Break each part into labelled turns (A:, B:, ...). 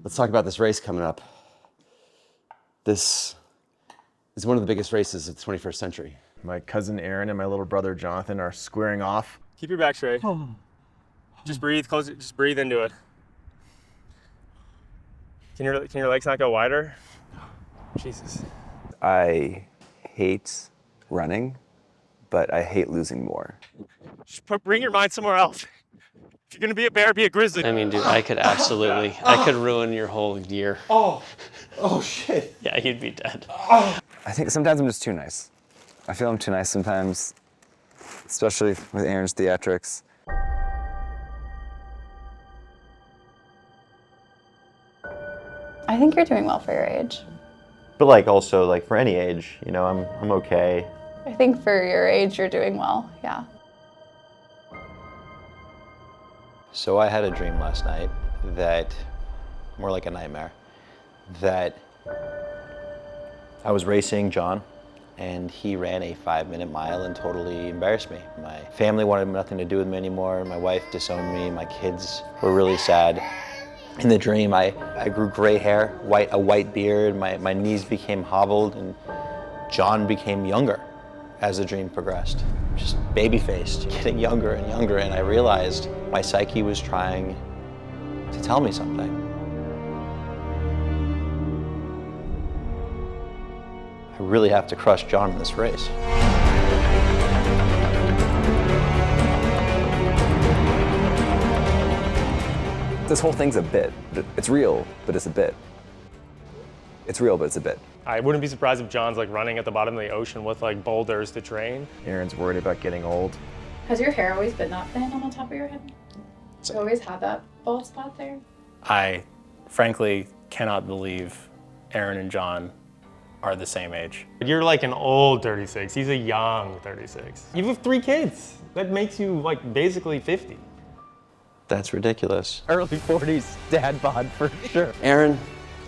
A: Let's talk about this race coming up. This is one of the biggest races of the 21st century.
B: My cousin Aaron and my little brother Jonathan are squaring off.
C: Keep your back straight. Just breathe, close it, just breathe into it. Can your legs not go wider? Jesus.
D: I hate running, but I hate losing more.
C: Just bring your mind somewhere else. If you're gonna be a bear, be a grizzly.
E: I mean, dude, I could ruin your whole year.
A: Oh shit.
E: Yeah, you'd be dead.
D: I think sometimes I'm just too nice. I feel I'm too nice sometimes, especially with Aaron's theatrics.
F: I think you're doing well for your age.
G: But like also like for any age, you know, I'm okay.
F: I think for your age, you're doing well, yeah.
G: So I had a dream last night that, more like a nightmare, that I was racing John and he ran a 5-minute mile and totally embarrassed me. My family wanted nothing to do with me anymore. My wife disowned me. My kids were really sad. In the dream, I grew gray hair, a white beard, my knees became hobbled, and John became younger as the dream progressed. Just baby-faced, getting younger and younger, and I realized my psyche was trying to tell me something. I really have to crush John in this race.
D: This whole thing's a bit. It's real, but it's a bit. It's real, but it's a bit.
C: I wouldn't be surprised if John's like running at the bottom of the ocean with like boulders to train.
B: Aaron's worried about getting old.
F: Has your hair always been that thin on the top of your head? You always had that bald spot there?
E: I frankly cannot believe Aaron and John are the same age.
C: You're like an old 36. He's a young 36. You have 3 kids. That makes you like basically 50.
G: That's ridiculous.
B: Early 40s dad bod for sure.
A: Aaron,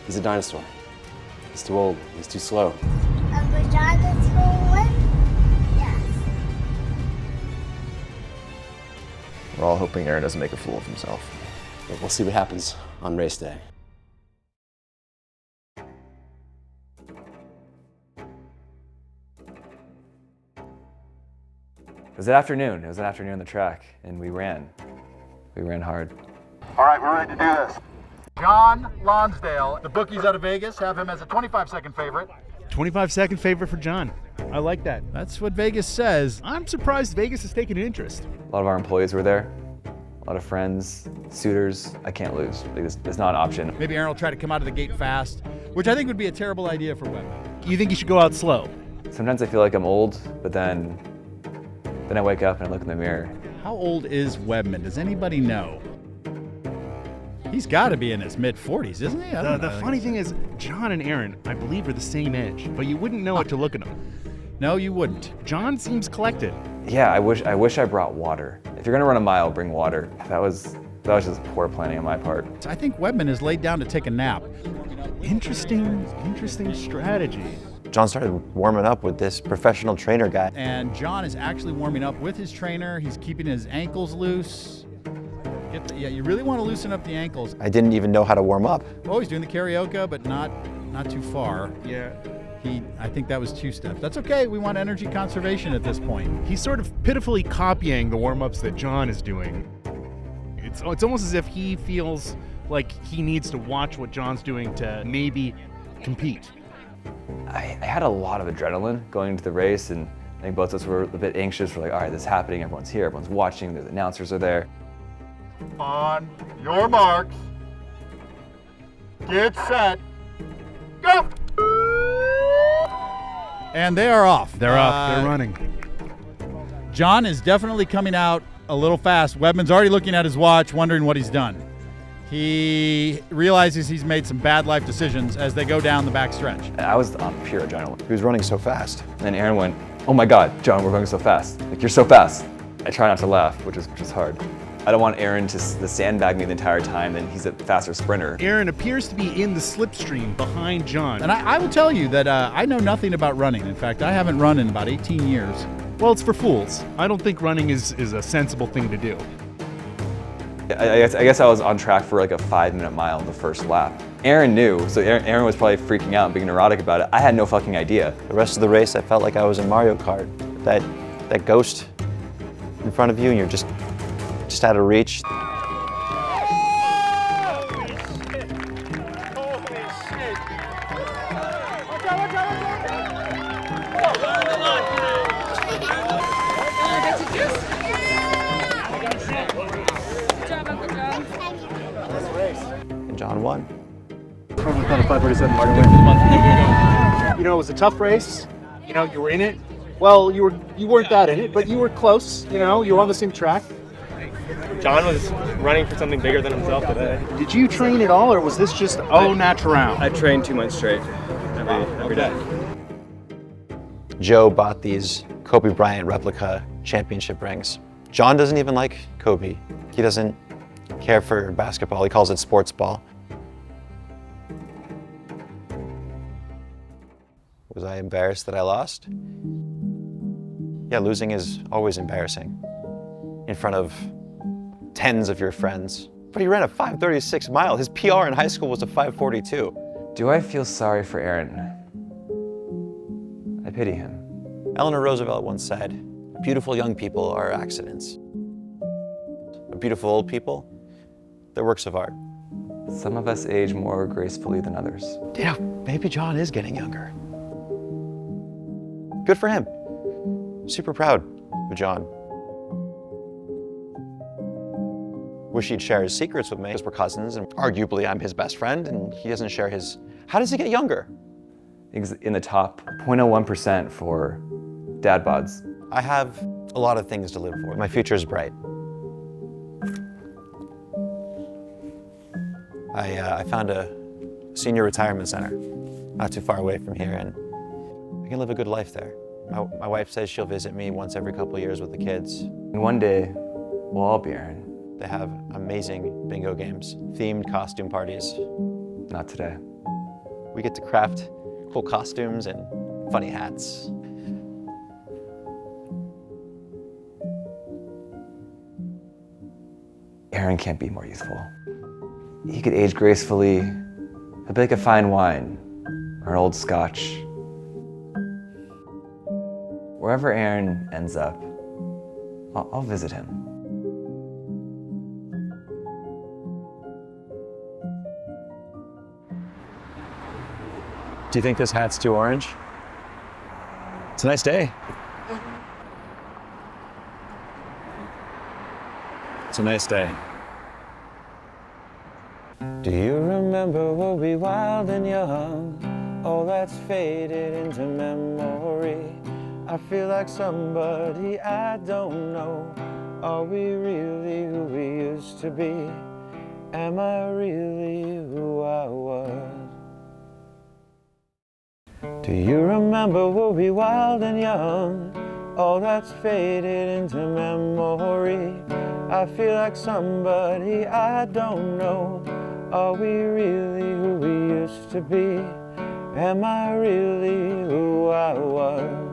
A: he's a dinosaur. He's too old, he's too slow.
H: Uncle John is going? Yes.
B: We're all hoping Aaron doesn't make a fool of himself.
A: But we'll see what happens on race day.
D: It was an afternoon. It was an afternoon on the track, and we ran. We ran hard.
I: All right, we're ready to do this. John Lonsdale, the bookies out of Vegas have him as a 25-second favorite.
J: 25-second favorite for John. I like that. That's what Vegas says. I'm surprised Vegas has taken an interest.
D: A lot of our employees were there. A lot of friends, suitors. I can't lose. It's not an option.
I: Maybe Aaron will try to come out of the gate fast, which I think would be a terrible idea for Webb.
J: You think you should go out slow?
D: Sometimes I feel like I'm old, but then I wake up and I look in the mirror.
I: How old is Webman? Does anybody know? He's got to be in his mid-40s, isn't he?
J: The funny thing is, John and Aaron, I believe, are the same age, but you wouldn't know it to look at them.
I: No, you wouldn't.
J: John seems collected.
D: Yeah, I wish I brought water. If you're gonna run a mile, bring water. That was just poor planning on my part.
I: I think Webman is laid down to take a nap.
J: Interesting strategy.
G: John started warming up with this professional trainer guy.
I: And John is actually warming up with his trainer. He's keeping his ankles loose. Yeah, you really want to loosen up the ankles.
G: I didn't even know how to warm up.
I: Oh, he's doing the karaoke, but not too far.
J: Yeah.
I: I think that was 2 steps. That's okay. We want energy conservation at this point.
J: He's sort of pitifully copying the warm-ups that John is doing. It's almost as if he feels like he needs to watch what John's doing to maybe compete.
D: I had a lot of adrenaline going into the race, and I think both of us were a bit anxious. We're like, all right, this is happening. Everyone's here. Everyone's watching. The announcers are there.
I: On your marks, get set, go! And they are off.
J: They're off. They're running.
I: John is definitely coming out a little fast. Webman's already looking at his watch, wondering what he's done. He realizes he's made some bad life decisions as they go down the back stretch.
D: I was on pure adrenaline.
G: He was running so fast.
D: And then Aaron went, oh my God, John, we're going so fast. Like, you're so fast. I try not to laugh, which is hard. I don't want Aaron to sandbag me the entire time, and he's a faster sprinter.
J: Aaron appears to be in the slipstream behind John.
I: And I will tell you that I know nothing about running. In fact, I haven't run in about 18 years.
J: Well, it's for fools. I don't think running is a sensible thing to do.
D: I guess I was on track for like a 5-minute mile in the first lap. Aaron knew, so Aaron was probably freaking out and being neurotic about it. I had no fucking idea.
G: The rest of the race, I felt like I was in Mario Kart. That ghost in front of you, and you're just out of reach. And John won.
J: You know, it was a tough race. You know, you were in it. Well, you weren't that in it, but you were close. You know, you were on the same track.
C: John was running for something bigger than himself today.
J: Did you train at all, or was this just au natural?
D: I trained 2 months straight, every day.
G: Joe bought these Kobe Bryant replica championship rings. John doesn't even like Kobe. He doesn't care for basketball. He calls it sports ball. Was I embarrassed that I lost? Yeah, losing is always embarrassing in front of tens of your friends. But he ran a 5:36 mile. His PR in high school was a 5:42.
D: Do I feel sorry for Aaron? I pity him.
G: Eleanor Roosevelt once said, beautiful young people are accidents. But beautiful old people, they're works of art.
D: Some of us age more gracefully than others.
G: Yeah, maybe John is getting younger. Good for him. Super proud of John. Wish he'd share his secrets with me, because we're cousins, and arguably I'm his best friend, and he doesn't share his. How does he get younger?
D: In the top 0.01% for dad bods.
G: I have a lot of things to live for. My future is bright. I found a senior retirement center not too far away from here, and I can live a good life there. My wife says she'll visit me once every couple of years with the kids.
D: And one day, we'll all be Aaron.
G: They have amazing bingo games, themed costume parties.
D: Not today.
G: We get to craft cool costumes and funny hats.
D: Aaron can't be more youthful. He could age gracefully. He'll be like a fine wine or an old scotch. Wherever Aaron ends up, I'll visit him.
A: Do you think this hat's too orange? It's a nice day. It's a nice day. Do you remember we'll be wild and young? All that's faded into memory. I feel like somebody I don't know. Are we really who we used to be? Am I really who I was? Do you remember we'll be wild and young? All that's faded into memory. I feel like somebody I don't know. Are we really who we used to be? Am I really who I was?